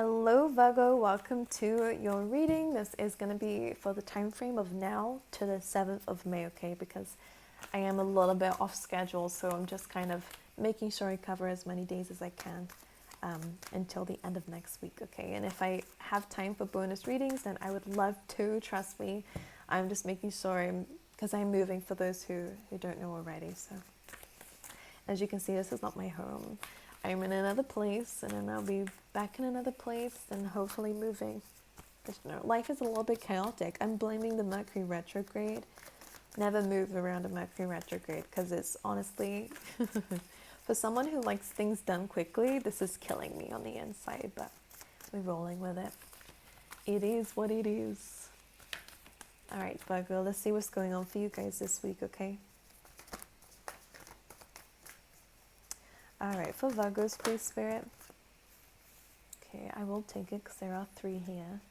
Hello Virgo, welcome to your reading. This is going to be for the time frame of now to the 7th of May, okay? Because I am a little bit off schedule, so I'm just kind of making sure I cover as many days as I can until the end of next week, okay? And if I have time for bonus readings, then I would love to, trust me. I'm just making sure, because I'm moving for those who don't know already. So as you can see, this is not my home. I'm in another place, and then I'll be back in another place, and hopefully moving. But, you know, life is a little bit chaotic. I'm blaming the Mercury retrograde. Never move around a Mercury retrograde, because it's honestly, for someone who likes things done quickly, this is killing me on the inside, but we're rolling with it. It is what it is. All right, Virgo, let's see what's going on for you guys this week, okay? All right, for Virgos, please, Spirit. Okay, I will take it because there are 3 here.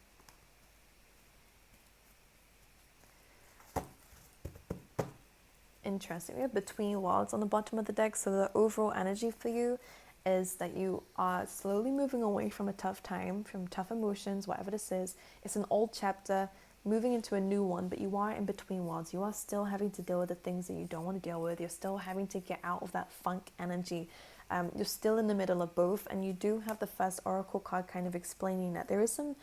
Interesting. We have Between Worlds on the bottom of the deck. So the overall energy for you is that you are slowly moving away from a tough time, from tough emotions, whatever this is. It's an old chapter, moving into a new one, but you are in between worlds. You are still having to deal with the things that you don't want to deal with. You're still having to get out of that funk energy. You're still in the middle of both, and you do have the first oracle card kind of explaining that there is some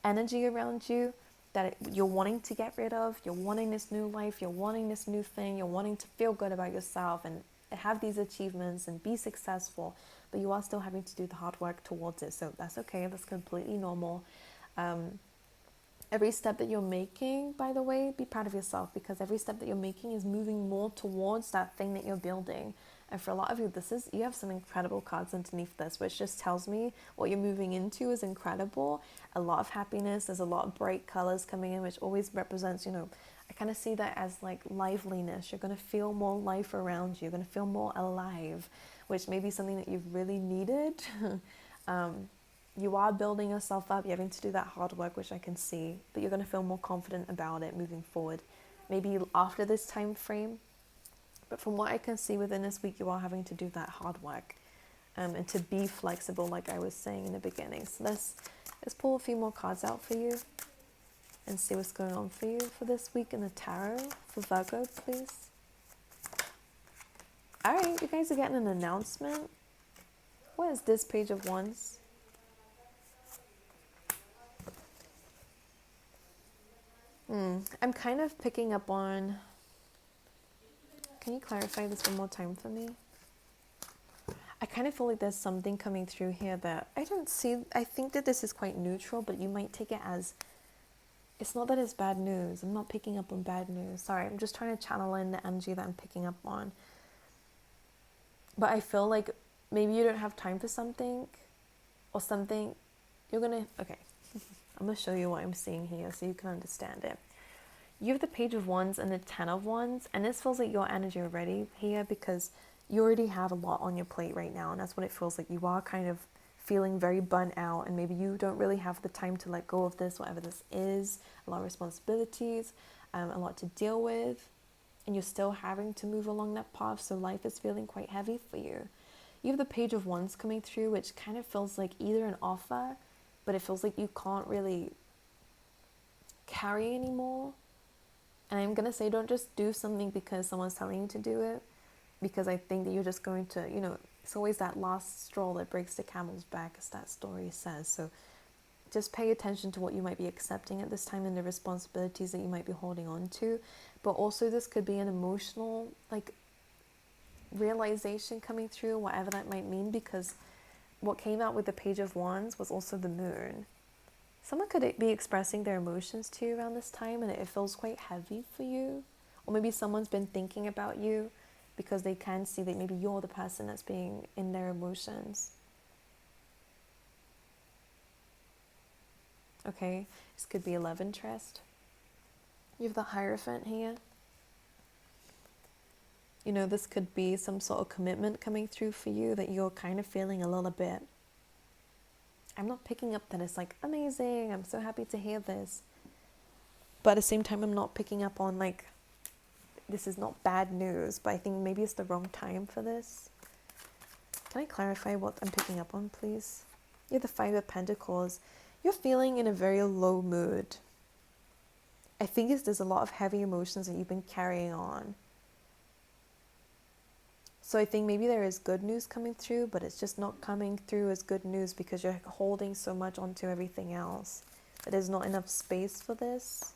energy around you that you're wanting to get rid of. You're wanting this new life, you're wanting this new thing, you're wanting to feel good about yourself and have these achievements and be successful, but you are still having to do the hard work towards it. So that's okay, that's completely normal. Every step that you're making, by the way, be proud of yourself, because every step that you're making is moving more towards that thing that you're building. And for a lot of you, you have some incredible cards underneath this, which just tells me what you're moving into is incredible. A lot of happiness, there's a lot of bright colors coming in, which always represents, you know, I kind of see that as like liveliness. You're going to feel more life around you. You're going to feel more alive, which may be something that you've really needed. You are building yourself up. You're having to do that hard work, which I can see, but you're going to feel more confident about it moving forward. Maybe after this time frame, but from what I can see within this week, you are having to do that hard work and to be flexible, like I was saying in the beginning. So let's pull a few more cards out for you and see what's going on for you for this week in the tarot for Virgo, please. All right, you guys are getting an announcement. What is this Page of Wands? I'm kind of picking up on... Can you clarify this one more time for me? I kind of feel like there's something coming through here that I don't see. I think that this is quite neutral, but you might take it as... It's not that it's bad news. I'm not picking up on bad news. Sorry, I'm just trying to channel in the energy that I'm picking up on. But I feel like maybe you don't have time for something, or something you're going to... Okay, I'm going to show you what I'm seeing here so you can understand it. You have the Page of Wands and the 10 of Wands, and this feels like your energy already here because you already have a lot on your plate right now, and that's what it feels like. You are kind of feeling very burnt out, and maybe you don't really have the time to let go of this, whatever this is, a lot of responsibilities, a lot to deal with, and you're still having to move along that path, so life is feeling quite heavy for you. You have the Page of Wands coming through, which kind of feels like either an offer, but it feels like you can't really carry anymore. And I'm going to say, don't just do something because someone's telling you to do it, because I think that you're just going to, you know, it's always that last straw that breaks the camel's back, as that story says. So just pay attention to what you might be accepting at this time and the responsibilities that you might be holding on to. But also this could be an emotional, like, realization coming through, whatever that might mean, because what came out with the Page of Wands was also the moon. Someone could be expressing their emotions to you around this time, and it feels quite heavy for you. Or maybe someone's been thinking about you because they can see that maybe you're the person that's being in their emotions. Okay, this could be a love interest. You have the Hierophant here. You know, this could be some sort of commitment coming through for you that you're kind of feeling a little bit. I'm not picking up that it's like, amazing, I'm so happy to hear this. But at the same time, I'm not picking up on like, this is not bad news, but I think maybe it's the wrong time for this. Can I clarify what I'm picking up on, please? You have the Five of Pentacles. You're feeling in a very low mood. I think there's a lot of heavy emotions that you've been carrying on. So I think maybe there is good news coming through, but it's just not coming through as good news because you're holding so much onto everything else. That there's not enough space for this.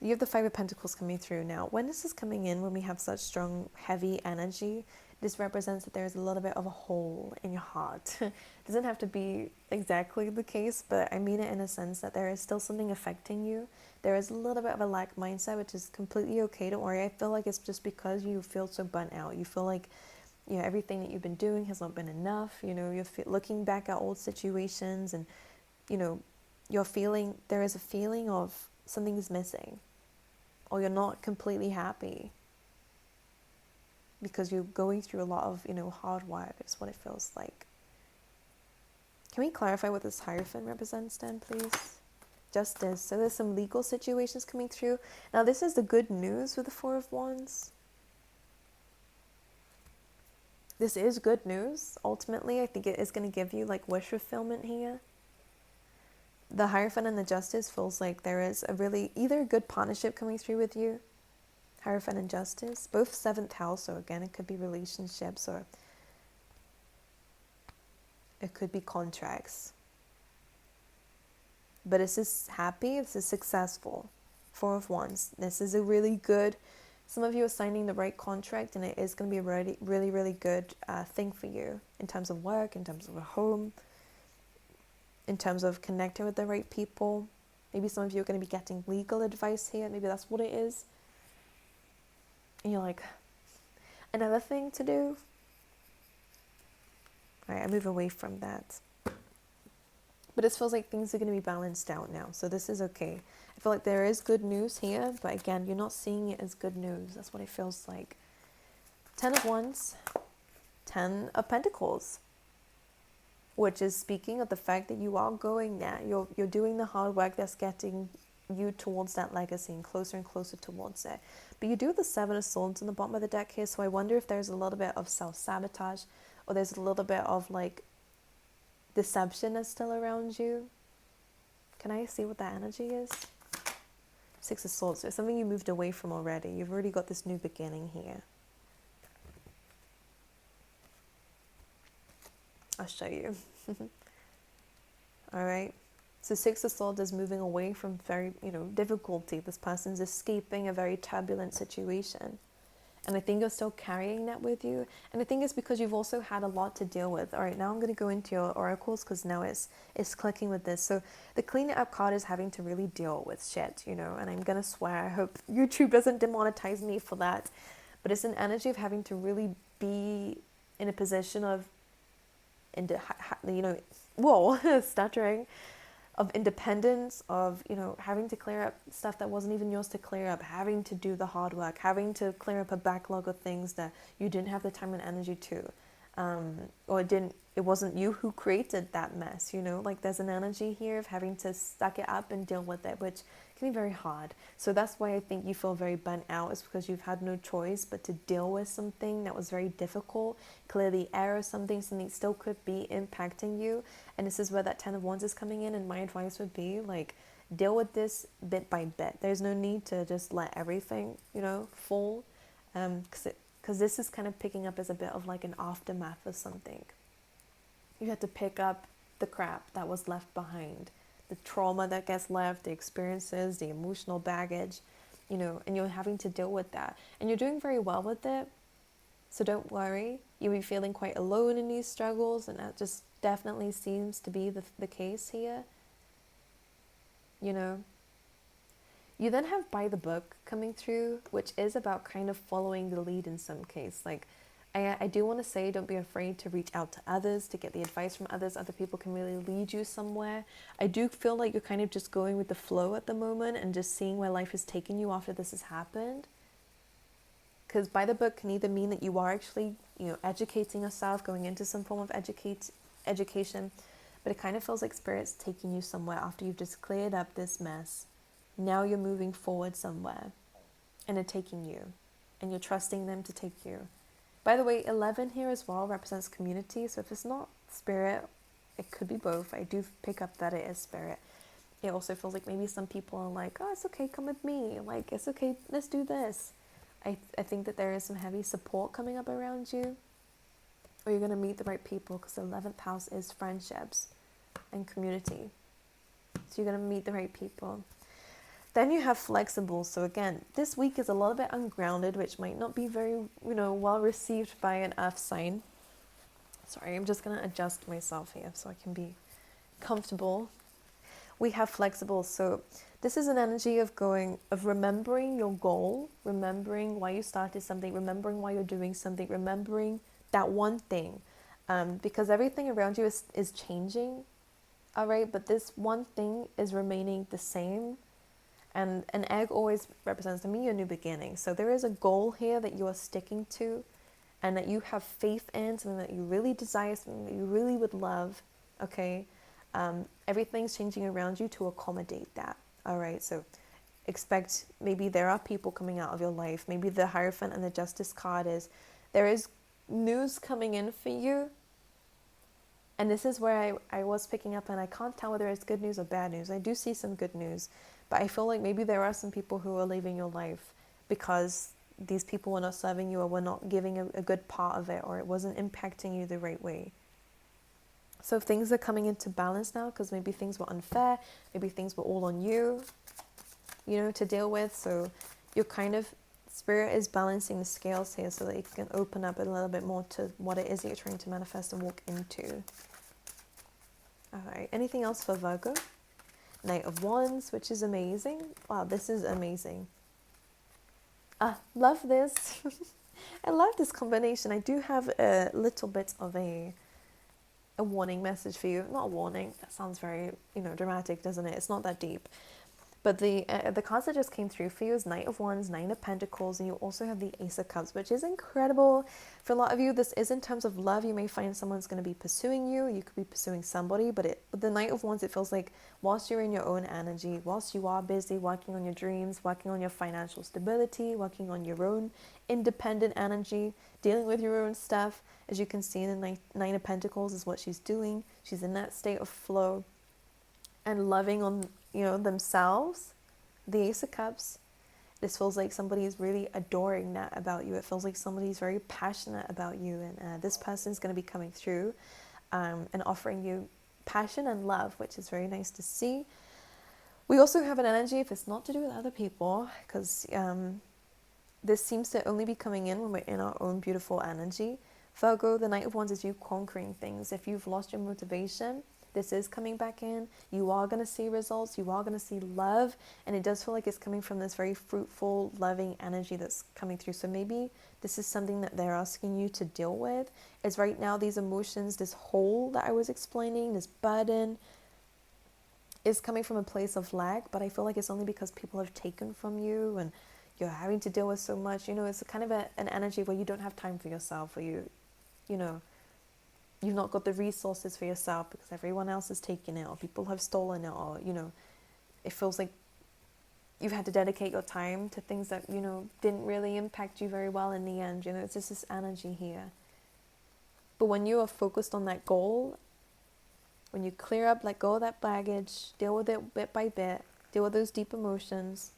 You have the Five of Pentacles coming through now. When this is coming in, when we have such strong, heavy energy, this represents that there's a little bit of a hole in your heart. It doesn't have to be exactly the case, but I mean it in a sense that there is still something affecting you. There is a little bit of a lack mindset, which is completely okay. Don't worry. I feel like it's just because you feel so burnt out. You feel like, you know, everything that you've been doing has not been enough. You know, you're looking back at old situations and, you know, you're feeling, there is a feeling of something is missing. Or you're not completely happy because you're going through a lot of, you know, hard work is what it feels like. Can we clarify what this Hierophant represents then, please? Justice. So there's some legal situations coming through. Now this is the good news with the Four of Wands. This is good news. Ultimately, I think it is going to give you like wish fulfillment here. The Hierophant and the Justice feels like there is a really, either a good partnership coming through with you, Hierophant and Justice, both 7th house, so again, it could be relationships or it could be contracts. But this is happy, this is successful. Four of Wands, this is a really good, some of you are signing the right contract and it is going to be a really good thing for you in terms of work, in terms of a home, in terms of connecting with the right people. Maybe some of you are going to be getting legal advice here. Maybe that's what it is. And you're like, another thing to do? All right, I move away from that. But it feels like things are going to be balanced out now. So this is okay. I feel like there is good news here. But again, you're not seeing it as good news. That's what it feels like. 10 of Wands. 10 of Pentacles. Which is speaking of the fact that you are going there. You're doing the hard work that's getting you towards that legacy and closer towards it. But you do have the Seven of Swords in the bottom of the deck here, so I wonder if there's a little bit of self-sabotage or there's a little bit of like deception that's still around you. Can I see what that energy is? Six of Swords. So it's something you moved away from already. You've already got this new beginning here. I'll show you. All right. So Six of Swords is moving away from very, difficulty. This person's escaping a very turbulent situation. And I think you're still carrying that with you. And I think it's because you've also had a lot to deal with. All right, now I'm going to go into your oracles because now it's clicking with this. So the Clean It Up card is having to really deal with shit, and I'm going to swear. I hope YouTube doesn't demonetize me for that. But it's an energy of having to really be in a position of, stuttering, of independence, of, having to clear up stuff that wasn't even yours to clear up, having to do the hard work, having to clear up a backlog of things that you didn't have the time and energy to, or it wasn't you who created that mess, like there's an energy here of having to suck it up and deal with it, which can be very hard. So that's why I think you feel very burnt out, is because you've had no choice but to deal with something that was very difficult, clear the air of something still could be impacting you. And this is where that 10 of Wands is coming in, and my advice would be, like, deal with this bit by bit. There's no need to just let everything, fall, because this is kind of picking up as a bit of like an aftermath of something. You have to pick up the crap that was left behind, the trauma that gets left, the experiences, the emotional baggage, and you're having to deal with that. And you're doing very well with it, so don't worry. You'll be feeling quite alone in these struggles, and that just definitely seems to be the case here. You then have By the Book coming through, which is about kind of following the lead in some case. Like, I do want to say, don't be afraid to reach out to others, to get the advice from others. Other people can really lead you somewhere. I do feel like you're kind of just going with the flow at the moment and just seeing where life has taken you after this has happened. Because By the Book can either mean that you are actually, educating yourself, going into some form of education, but it kind of feels like Spirit's taking you somewhere after you've just cleared up this mess. Now you're moving forward somewhere, and they're taking you, and you're trusting them to take you. By the way, 11 here as well represents community. So if it's not spirit, it could be both. I do pick up that it is spirit. It also feels like maybe some people are like, oh, it's okay, come with me. Like, it's okay, let's do this. I think that there is some heavy support coming up around you. Or you're going to meet the right people, because the 11th house is friendships and community. So you're going to meet the right people. Then you have flexible. So again, this week is a little bit ungrounded, which might not be very, well received by an earth sign. Sorry, I'm just going to adjust myself here so I can be comfortable. We have flexible. So this is an energy of remembering your goal, remembering why you started something, remembering why you're doing something, remembering that one thing. Because everything around you is changing, all right? But this one thing is remaining the same. And an egg always represents to me a new beginning. So there is a goal here that you are sticking to and that you have faith in, something that you really desire, something that you really would love, okay? Everything's changing around you to accommodate that, all right? So expect, maybe there are people coming out of your life. Maybe the Hierophant and the Justice card there is news coming in for you. And this is where I was picking up, and I can't tell whether it's good news or bad news. I do see some good news, but I feel like maybe there are some people who are leaving your life because these people were not serving you, or were not giving a good part of it, or it wasn't impacting you the right way. So things are coming into balance now, because maybe things were unfair, maybe things were all on you, to deal with. So you're Spirit is balancing the scales here so that it can open up a little bit more to what it is that you're trying to manifest and walk into. Alright, anything else for Virgo? Knight of Wands, which is amazing. Wow, this is amazing. Love this. I love this combination. I do have a little bit of a warning message for you. Not a warning, that sounds very, dramatic, doesn't it? It's not that deep. But the cards that just came through for you is Knight of Wands, Nine of Pentacles, and you also have the Ace of Cups, which is incredible. For a lot of you, this is in terms of love. You may find someone's going to be pursuing you. You could be pursuing somebody, but the Knight of Wands, it feels like whilst you're in your own energy, whilst you are busy working on your dreams, working on your financial stability, working on your own independent energy, dealing with your own stuff, as you can see in the Nine of Pentacles is what she's doing. She's in that state of flow and loving on themselves. The Ace of Cups, this feels like somebody is really adoring that about you. It feels like somebody's very passionate about you, and this person is going to be coming through and offering you passion and love, which is very nice to see. We also have an energy, if it's not to do with other people, because this seems to only be coming in when we're in our own beautiful energy. Virgo, the Knight of Wands is you conquering things. If you've lost your motivation, this is coming back in. You are going to see results. You are going to see love. And it does feel like it's coming from this very fruitful, loving energy that's coming through. So maybe this is something that they're asking you to deal with. Is right now these emotions, this hole that I was explaining, this burden, is coming from a place of lack. But I feel like it's only because people have taken from you and you're having to deal with so much. It's kind of an energy where you don't have time for yourself, where you've not got the resources for yourself because everyone else is taking it, or people have stolen it, or, it feels like you've had to dedicate your time to things that, didn't really impact you very well in the end. It's just this energy here. But when you are focused on that goal, when you clear up, let go of that baggage, deal with it bit by bit, deal with those deep emotions,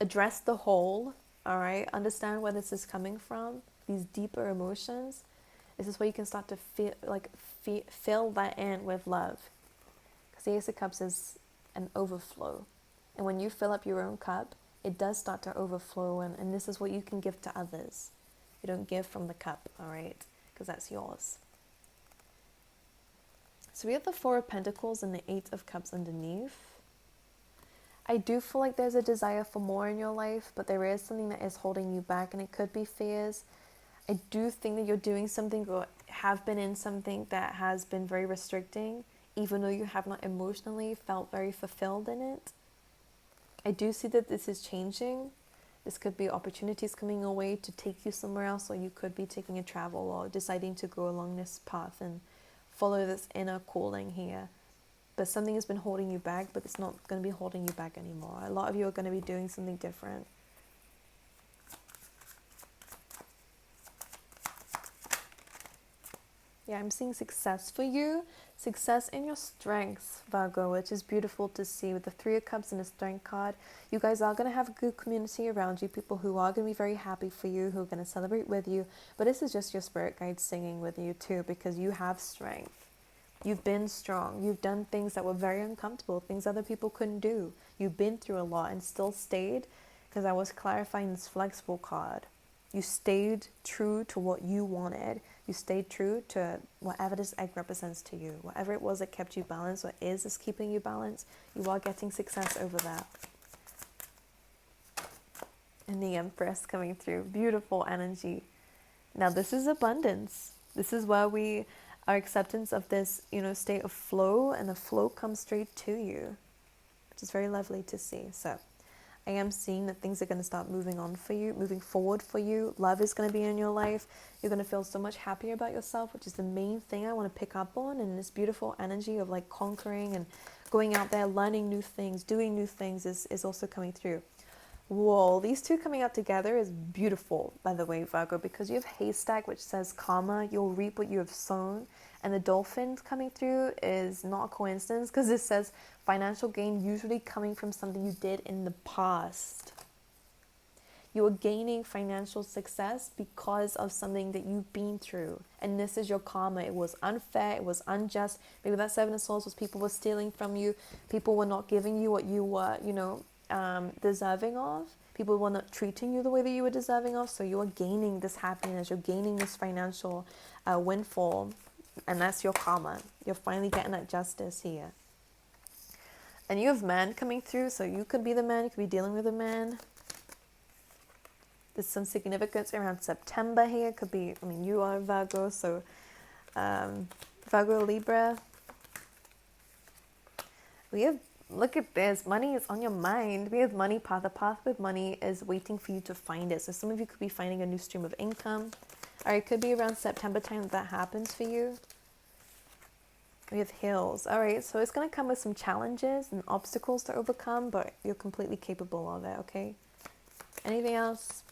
address the whole, all right? Understand where this is coming from, these deeper emotions. This is where you can start to fill that in with love. Because the Ace of Cups is an overflow. And when you fill up your own cup, it does start to overflow. And this is what you can give to others. You don't give from the cup, all right? Because that's yours. So we have the Four of Pentacles and the Eight of Cups underneath. I do feel like there's a desire for more in your life, but there is something that is holding you back, and it could be fears. I do think that you're doing something or have been in something that has been very restricting, even though you have not emotionally felt very fulfilled in it. I do see that this is changing. This could be opportunities coming your way to take you somewhere else, or you could be taking a travel or deciding to go along this path and follow this inner calling here. But something has been holding you back, but it's not going to be holding you back anymore. A lot of you are going to be doing something different. Yeah, I'm seeing success for you. Success in your strengths, Virgo, which is beautiful to see with the Three of Cups and the Strength card. You guys are going to have a good community around you, people who are going to be very happy for you, who are going to celebrate with you. But this is just your spirit guide singing with you too, because you have strength. You've been strong. You've done things that were very uncomfortable, things other people couldn't do. You've been through a lot and still stayed, because I was clarifying this flexible card. You stayed true to what you wanted. You stayed true to whatever this egg represents to you. Whatever it was that kept you balanced or is keeping you balanced, you are getting success over that. And the Empress coming through. Beautiful energy. Now this is abundance. This is where our acceptance of this, state of flow, and the flow comes straight to you, which is very lovely to see. So I am seeing that things are going to start moving on for you, moving forward for you. Love is going to be in your life. You're going to feel so much happier about yourself, which is the main thing I want to pick up on. And this beautiful energy of like conquering and going out there, learning new things, doing new things is also coming through. Whoa, these two coming out together is beautiful, by the way, Virgo, because you have haystack, which says karma, you'll reap what you have sown. And the dolphin coming through is not a coincidence, because it says financial gain usually coming from something you did in the past. You are gaining financial success because of something that you've been through. And this is your karma. It was unfair. It was unjust. Maybe that Seven of Swords was people were stealing from you. People were not giving you what you were, deserving of. People were not treating you the way that you were deserving of. So you are gaining this happiness. You're gaining this financial windfall. And that's your karma. You're finally getting that justice here. And you have man coming through. So you could be the man. You could be dealing with a man. There's some significance around September here. Could be, you are Virgo. So Virgo, Libra. We have, look at this. Money is on your mind. We have money path. The path with money is waiting for you to find it. So some of you could be finding a new stream of income. Or it could be around September time that happens for you. We have hills. All right, so it's going to come with some challenges and obstacles to overcome, but you're completely capable of it, okay? Anything else?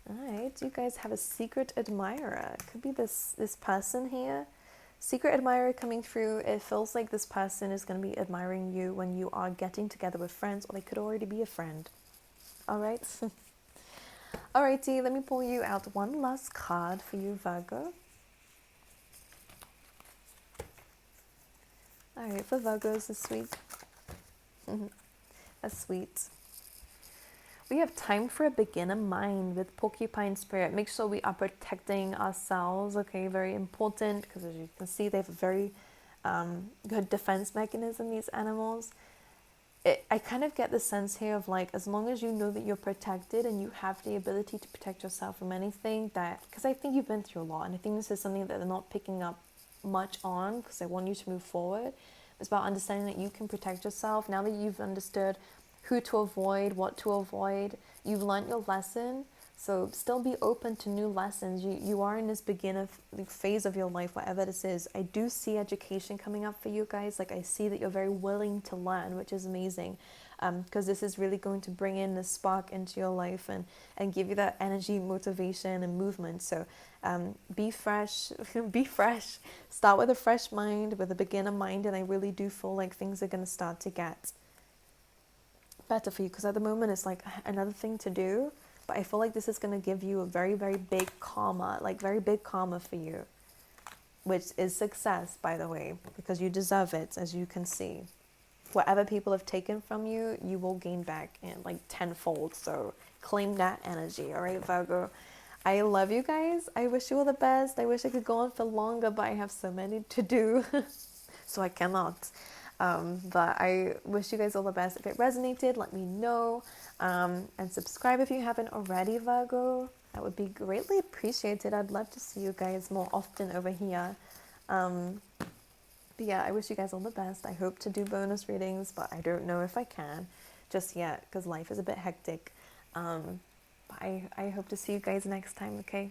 All right, you guys have a secret admirer. It could be this person here. Secret admirer coming through. It feels like this person is going to be admiring you when you are getting together with friends, or they could already be a friend. All right. Alrighty, let me pull you out one last card for you, Virgo. Alright, for Virgos this week. That's sweet. We have time for a beginner mind with porcupine spirit. Make sure we are protecting ourselves, okay? Very important, because as you can see, they have a very good defense mechanism, these animals. I kind of get the sense here of like, as long as you know that you're protected and you have the ability to protect yourself from anything that, because I think you've been through a lot, and I think this is something that they're not picking up much on, because I want you to move forward. It's about understanding that you can protect yourself. Now that you've understood who to avoid, what to avoid, you've learned your lesson. So still be open to new lessons. You are in this beginner phase of your life, whatever this is. I do see education coming up for you guys. Like I see that you're very willing to learn, which is amazing. Because this is really going to bring in the spark into your life and give you that energy, motivation, and movement. So be fresh, be fresh. Start with a fresh mind, with a beginner mind, and I really do feel like things are going to start to get better for you. Because at the moment, it's like another thing to do. But I feel like this is going to give you a very, very big karma, like very big karma for you, which is success, by the way, because you deserve it, as you can see. Whatever people have taken from you, you will gain back in like tenfold. So claim that energy, all right, Virgo? I love you guys. I wish you all the best. I wish I could go on for longer, but I have so many to do, so I cannot. But I wish you guys all the best. If it resonated, let me know. And subscribe if you haven't already, Virgo. That would be greatly appreciated. I'd love to see you guys more often over here. But yeah, I wish you guys all the best. I hope to do bonus readings, but I don't know if I can just yet because life is a bit hectic. But I hope to see you guys next time, okay?